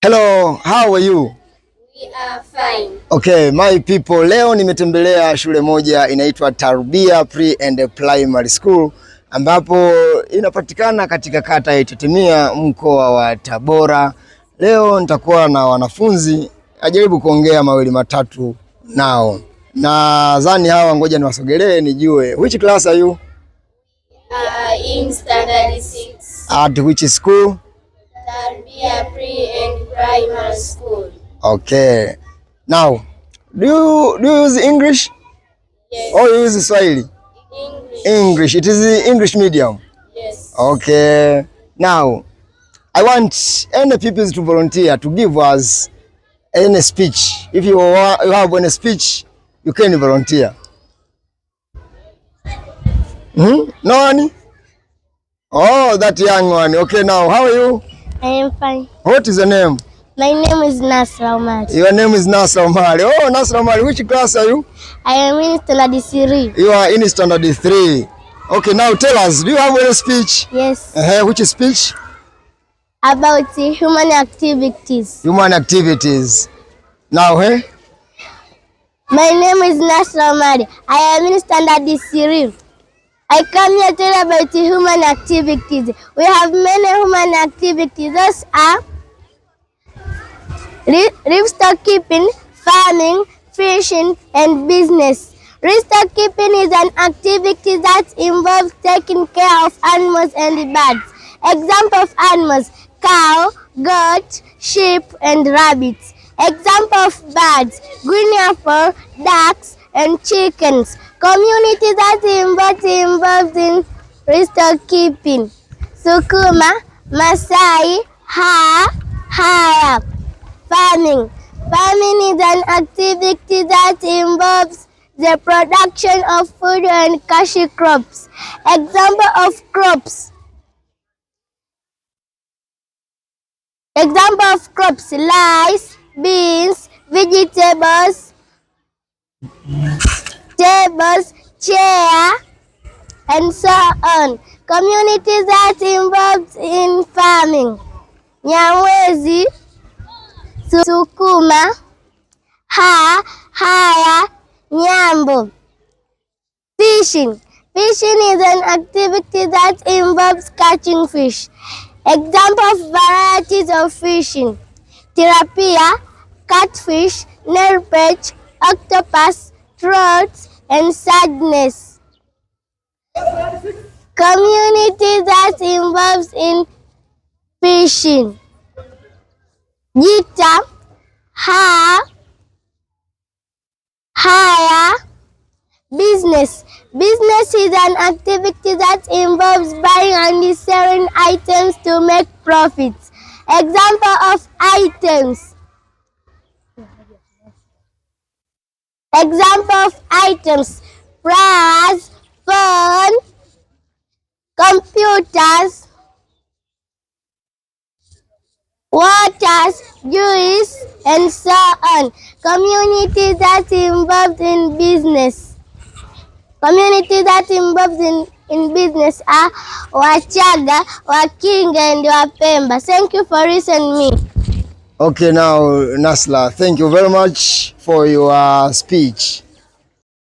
Hello, how are you? We are fine. Okay, my people, leo nimetembelea shule moja inaitwa Tarbia Pre and Primary School ambapo inapatikana katika kata ya Itetemia mkoa wa Tabora. Leo nitakuwa na wanafunzi ajaribu kuongea mawili matatu nao. Nadhani hawa ngoja niwasogelee nijue. Which class are you? In standard 6. At which school? Tarbia Pre and Primary School. Okay. Now, do you use English? Yes. Or you use Swahili? English. English. It is the English medium. Yes. Okay. Now, I want any people to volunteer to give us any speech. If you have any speech, you can volunteer. No one? Oh, that young one. Okay, now, how are you? I am fine. What is your name? My name is Nasra Omari. Your name is Nasra Omari. Oh, Nasra Omari, which class are you? I am in standard 3. You are in standard 3. Okay, now tell us, do you have any speech? Yes. Which speech? About human activities. Human activities. Now, My name is Nasra Omari. I am in standard 3. I come here to tell about human activities. We have many human activities. Those are livestock keeping, farming, fishing, and business. Livestock keeping is an activity that involves taking care of animals and birds. Example of animals: cow, goat, sheep, and rabbits. Example of birds: guinea-fowl, ducks, and chickens. Community that involved in livestock keeping: Sukuma, Masai, Haya. Farming. Farming is an activity that involves the production of food and cash crops. Example of crops: rice, beans, vegetables, tables, chair, and so on. Communities that involved in farming: Nyamwezi, Sukuma, Haya, Nyambo. Fishing. Fishing is an activity that involves catching fish. Example of varieties of fishing: tilapia, catfish, nail perch, octopus, trout, and sardines. Community that involves in fishing: Jita, Haya. Business. Business is an activity that involves buying and selling items to make profits. Example of items: flowers, phone, computers, waters, juice, and so on. Community that involved in business. Community that involved in business are Wachaga, Wakinga, and Wapemba. Thank you for listening me. Okay, now Nasla, thank you very much for your speech.